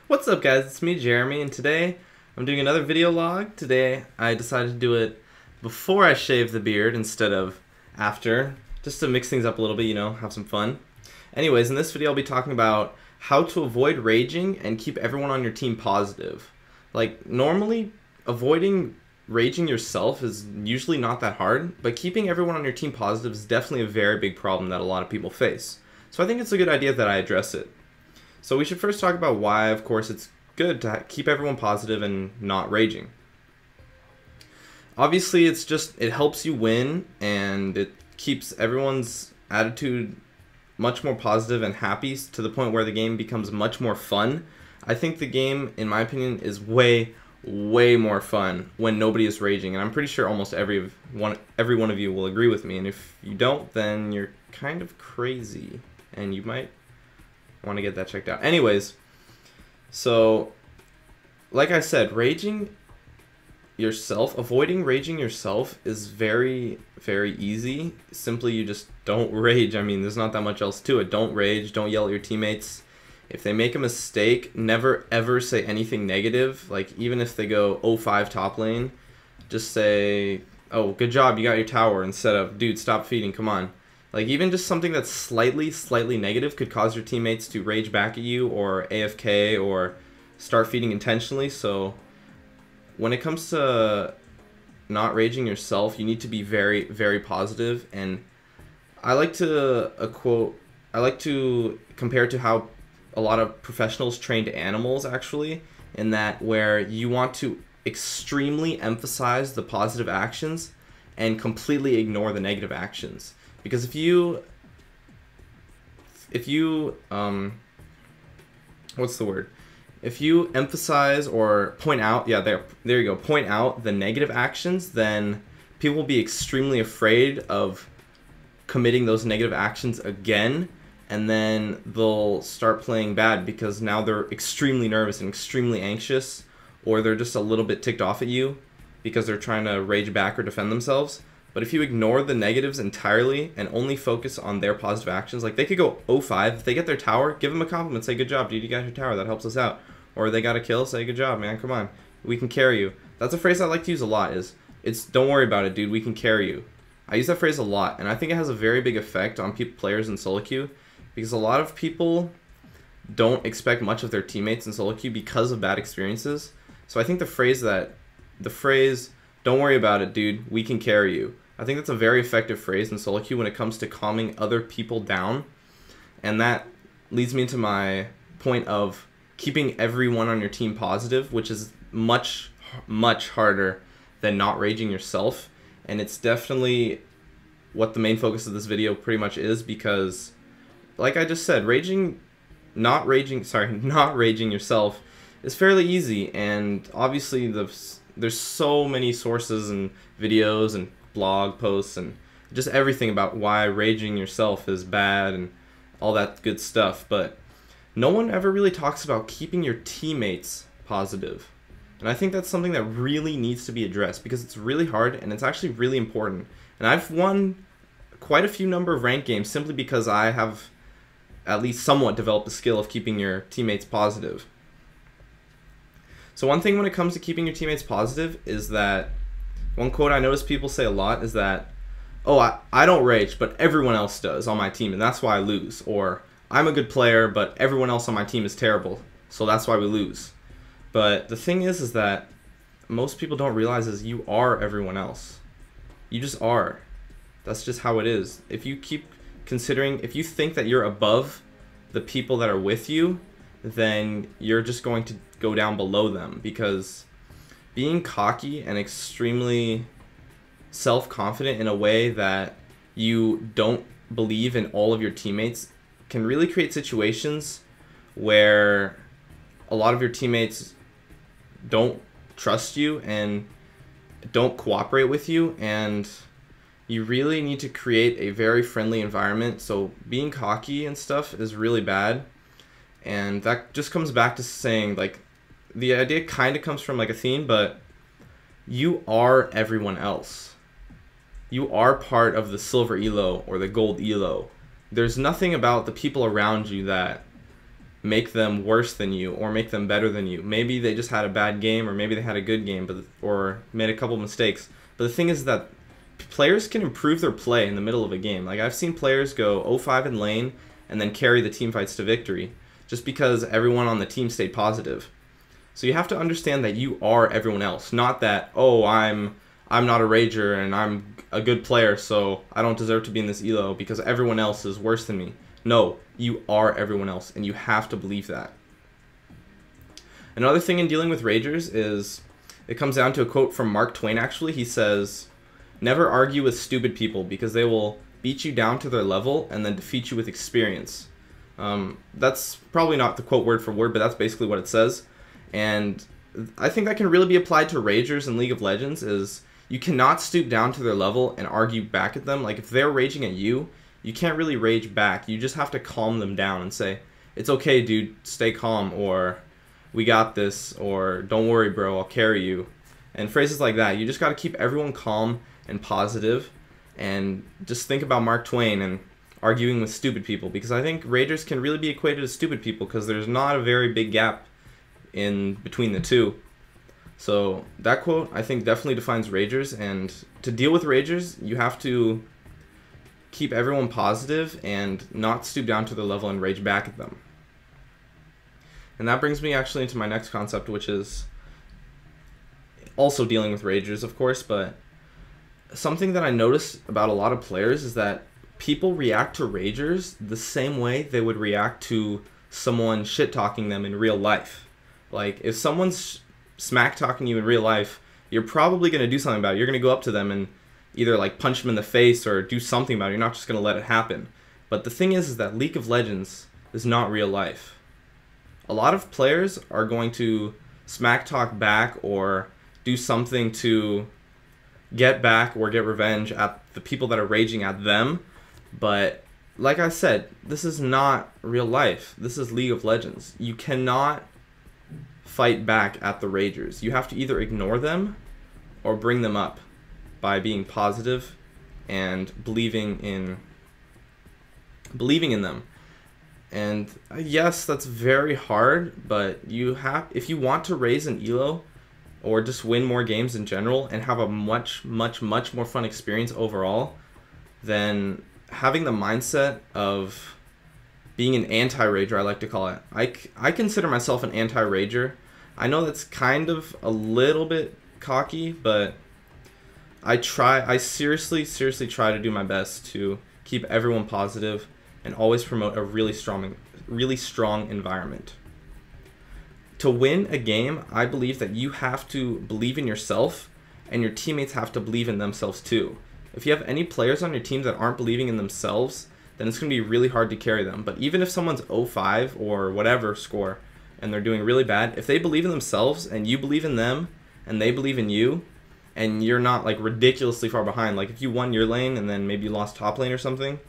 What's up guys, it's me Jeremy, and today I'm doing another video log. Today I decided to do it before I shave the beard instead of after, just to mix things up a little bit, have some fun. Anyways, in this video I'll be talking about how to avoid raging and keep everyone on your team positive. Like, normally avoiding raging yourself is usually not that hard, but keeping everyone on your team positive is definitely a very big problem that a lot of people face. So I think it's a good idea that I address it. So we should first talk about why, of course, it's good to keep everyone positive and not raging. Obviously, it helps you win, and it keeps everyone's attitude much more positive and happy to the point where the game becomes much more fun. I think the game, in my opinion, is way more fun when nobody is raging, and I'm pretty sure almost every one of you will agree with me, and if you don't, then you're kind of crazy, and you might want to get that checked out. Anyways, so like I said, avoiding raging yourself is very easy. Simply, you just don't rage. I mean, there's not that much else to it. Don't rage, don't yell at your teammates. If they make a mistake, never ever say anything negative. Like, even if they go 0-5 top lane, just say, "Oh, good job, you got your tower," instead of, "Dude, stop feeding, come on." Like, even just something that's slightly negative could cause your teammates to rage back at you or AFK or start feeding intentionally. So when it comes to not raging yourself, you need to be very positive. And I like to compare it to how a lot of professionals train animals, actually, in that where you want to extremely emphasize the positive actions and completely ignore the negative actions. Because if you if you emphasize or point out, there you go, point out the negative actions, then people will be extremely afraid of committing those negative actions again, and then they'll start playing bad because now they're extremely nervous and extremely anxious, or they're just a little bit ticked off at you because they're trying to rage back or defend themselves. But if you ignore the negatives entirely and only focus on their positive actions, like they could go 0-5, if they get their tower, give them a compliment, say, "Good job, dude, you got your tower, that helps us out." Or they got a kill, say, "Good job, man, come on, we can carry you." That's a phrase I like to use a lot, "Don't worry about it, dude, we can carry you." I use that phrase a lot, and I think it has a very big effect on players in solo queue, because a lot of people don't expect much of their teammates in solo queue because of bad experiences. So I think the phrase, "Don't worry about it, dude, we can carry you," I think that's a very effective phrase in solo queue when it comes to calming other people down. And that leads me into my point of keeping everyone on your team positive, which is much harder than not raging yourself. And it's definitely what the main focus of this video pretty much is, because like I just said, not raging yourself is fairly easy. And obviously there's so many sources and videos and blog posts and just everything about why raging yourself is bad and all that good stuff, but no one ever really talks about keeping your teammates positive. And I think that's something that really needs to be addressed, because it's really hard and it's actually really important. And I've won quite a few number of ranked games simply because I have at least somewhat developed the skill of keeping your teammates positive. So one thing when it comes to keeping your teammates positive is that one quote I notice people say a lot is that, "Oh, I don't rage, but everyone else does on my team, and that's why I lose." Or, "I'm a good player, but everyone else on my team is terrible, so that's why we lose." But the thing is that most people don't realize is you are everyone else. You just are. That's just how it is. If you think that you're above the people that are with you, then you're just going to go down below them, because being cocky and extremely self-confident in a way that you don't believe in all of your teammates can really create situations where a lot of your teammates don't trust you and don't cooperate with you, and you really need to create a very friendly environment. So being cocky and stuff is really bad, and that just comes back to saying, like, the idea kind of comes from like a theme, but you are everyone else. You are part of the silver elo or the gold elo. There's nothing about the people around you that make them worse than you or make them better than you. Maybe they just had a bad game, or maybe they had a good game, or made a couple mistakes. But the thing is that players can improve their play in the middle of a game. Like, I've seen players go 0-5 in lane and then carry the team fights to victory just because everyone on the team stayed positive. So you have to understand that you are everyone else, not that, oh, I'm not a rager and I'm a good player, so I don't deserve to be in this elo because everyone else is worse than me. No, you are everyone else, and you have to believe that. Another thing in dealing with ragers is, it comes down to a quote from Mark Twain, actually. He says, "Never argue with stupid people because they will beat you down to their level and then defeat you with experience." That's probably not the quote word for word, but that's basically what it says. And I think that can really be applied to ragers in League of Legends. Is you cannot stoop down to their level and argue back at them. Like, if they're raging at you, you can't really rage back. You just have to calm them down and say, "It's okay, dude, stay calm," or "We got this," or "Don't worry, bro, I'll carry you." And phrases like that. You just got to keep everyone calm and positive, and just think about Mark Twain and arguing with stupid people, because I think ragers can really be equated to stupid people because there's not a very big gap in between the two. So that quote, I think, definitely defines ragers, and to deal with ragers, you have to keep everyone positive and not stoop down to their level and rage back at them. And that brings me actually into my next concept, which is also dealing with ragers, of course, but something that I noticed about a lot of players is that people react to ragers the same way they would react to someone shit-talking them in real life. Like, if someone's smack-talking you in real life, you're probably going to do something about it. You're going to go up to them and either like punch them in the face or do something about it. You're not just going to let it happen. But the thing is that League of Legends is not real life. A lot of players are going to smack-talk back or do something to get back or get revenge at the people that are raging at them. But like I said, this is not real life. This is League of Legends. You cannot fight back at the ragers. You have to either ignore them or bring them up by being positive and believing in them. And yes, that's very hard, but if you want to raise an elo or just win more games in general and have a much more fun experience overall, then having the mindset of being an anti-rager, I like to call it. I consider myself an anti-rager. I know that's kind of a little bit cocky, but I seriously try to do my best to keep everyone positive and always promote a really strong environment. To win a game, I believe that you have to believe in yourself, and your teammates have to believe in themselves too. If you have any players on your team that aren't believing in themselves, then it's going to be really hard to carry them. But even if someone's 0-5 or whatever score, and they're doing really bad, if they believe in themselves, and you believe in them, and they believe in you, and you're not like ridiculously far behind, like if you won your lane and then maybe you lost top lane or something,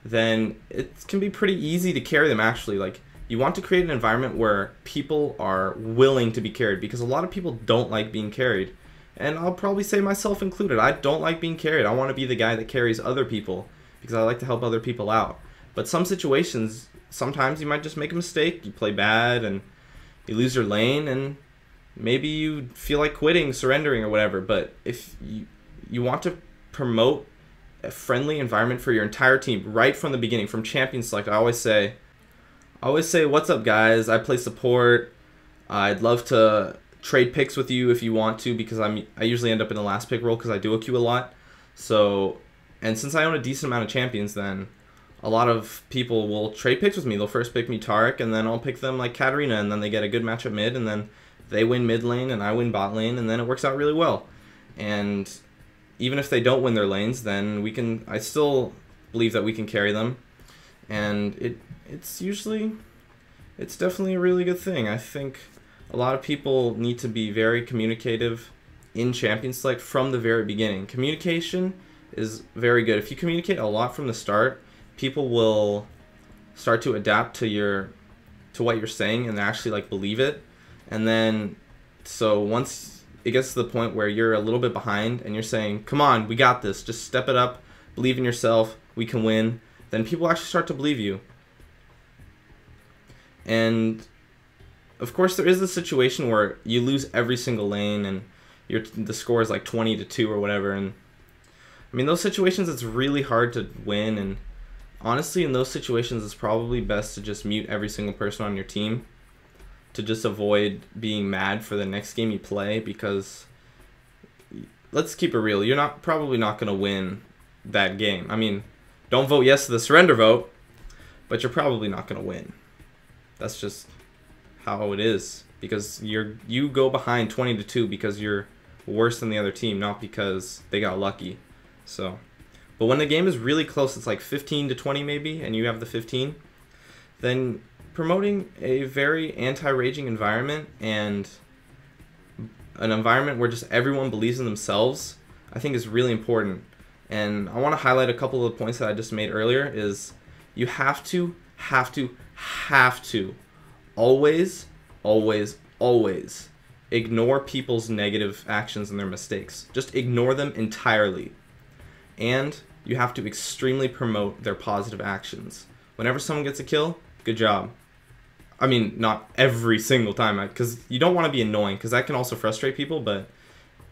then it can be pretty easy to carry them actually. Like, you want to create an environment where people are willing to be carried, because a lot of people don't like being carried. And I'll probably say myself included. I don't like being carried. I want to be the guy that carries other people because I like to help other people out. But some situations, sometimes you might just make a mistake, you play bad and you lose your lane, and maybe you feel like quitting, surrendering or whatever. But if you want to promote a friendly environment for your entire team right from the beginning, from champion select, I always say, "What's up, guys? I play support. I'd love to trade picks with you if you want to," because I usually end up in the last pick role because I duo queue a lot. So, and since I own a decent amount of champions, then a lot of people will trade picks with me. They'll first pick me Taric, and then I'll pick them like Katarina, and then they get a good matchup mid, and then they win mid lane and I win bot lane, and then it works out really well. And even if they don't win their lanes, then I still believe that we can carry them. And it's definitely a really good thing. I think a lot of people need to be very communicative in Champion Select from the very beginning. Communication is very good. If you communicate a lot from the start, people will start to adapt to what you're saying and actually like believe it. And then, so once it gets to the point where you're a little bit behind and you're saying, "Come on, we got this, just step it up, believe in yourself, we can win," then people actually start to believe you. And of course, there is a situation where you lose every single lane and the score is like 20-2 or whatever. And I mean, those situations, it's really hard to win. And honestly, in those situations, it's probably best to just mute every single person on your team to just avoid being mad for the next game you play. Because let's keep it real, you're probably not going to win that game. I mean, don't vote yes to the surrender vote, but you're probably not going to win. That's just how it is, because you go behind 20-2 because you're worse than the other team, not because they got lucky. So, but when the game is really close, it's like 15-20 maybe, and you have the 15, then promoting a very anti-raging environment and an environment where just everyone believes in themselves, I think is really important. And I want to highlight a couple of the points that I just made earlier. Is you have to always ignore people's negative actions and their mistakes. Just ignore them entirely. And you have to extremely promote their positive actions. Whenever someone gets a kill, good job. I mean, not every single time, because you don't want to be annoying, because that can also frustrate people. But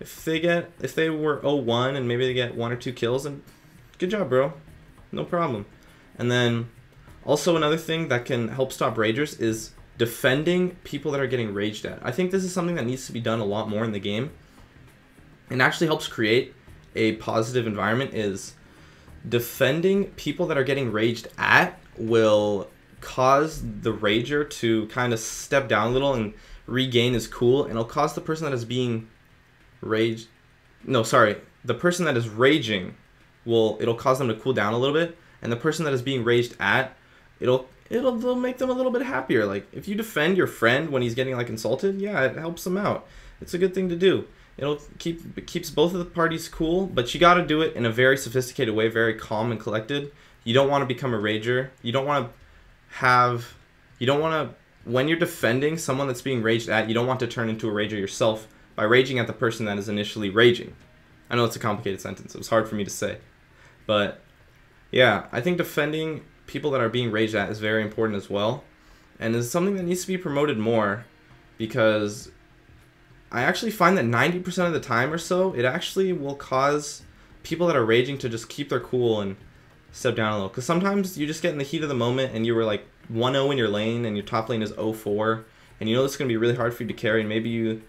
if they were 0-1 and maybe they get 1 or 2 kills, then good job, bro. No problem. And then also another thing that can help stop ragers is defending people that are getting raged at. I think this is something that needs to be done a lot more in the game. And actually helps create a positive environment. Is defending people that are getting raged at will cause the rager to kind of step down a little and regain his cool, and it'll cause the person that is being raged, the person that is raging it'll cause them to cool down a little bit, and the person that is being raged at, it'll make them a little bit happier. Like, if you defend your friend when he's getting like insulted, yeah, it helps them out. It's a good thing to do. It keeps both of the parties cool, but you got to do it in a very sophisticated way, very calm and collected. You don't want to become a rager. When you're defending someone that's being raged at, you don't want to turn into a rager yourself by raging at the person that is initially raging. I know it's a complicated sentence. It was hard for me to say. But yeah, I think defending people that are being raged at is very important as well. And it's something that needs to be promoted more, because I actually find that 90% of the time or so, it actually will cause people that are raging to just keep their cool and step down a little. Because sometimes you just get in the heat of the moment and you were like 1-0 in your lane and your top lane is 0-4, and you know it's going to be really hard for you to carry, and maybe you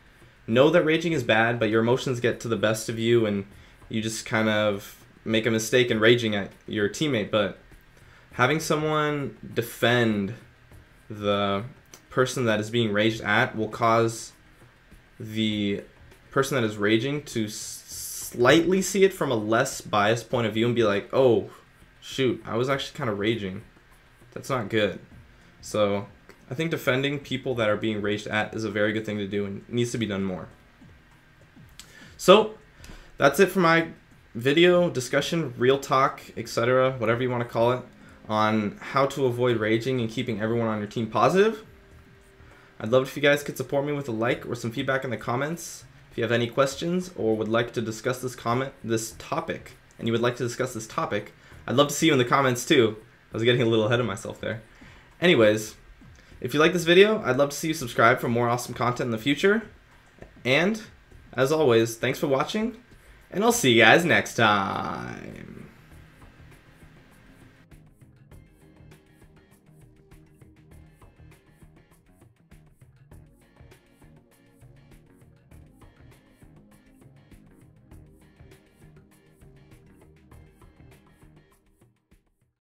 know that raging is bad, but your emotions get to the best of you and you just kind of make a mistake in raging at your teammate. But having someone defend the person that is being raged at will cause the person that is raging to slightly see it from a less biased point of view and be like, oh shoot, I was actually kind of raging. That's not good. So I think defending people that are being raged at is a very good thing to do and needs to be done more. So that's it for my video discussion, real talk, etc., whatever you want to call it, on how to avoid raging and keeping everyone on your team positive. I'd love it if you guys could support me with a like or some feedback in the comments. If you have any questions or would like to discuss this topic, I'd love to see you in the comments too. I was getting a little ahead of myself there. Anyways, if you like this video, I'd love to see you subscribe for more awesome content in the future. And as always, thanks for watching, and I'll see you guys next time.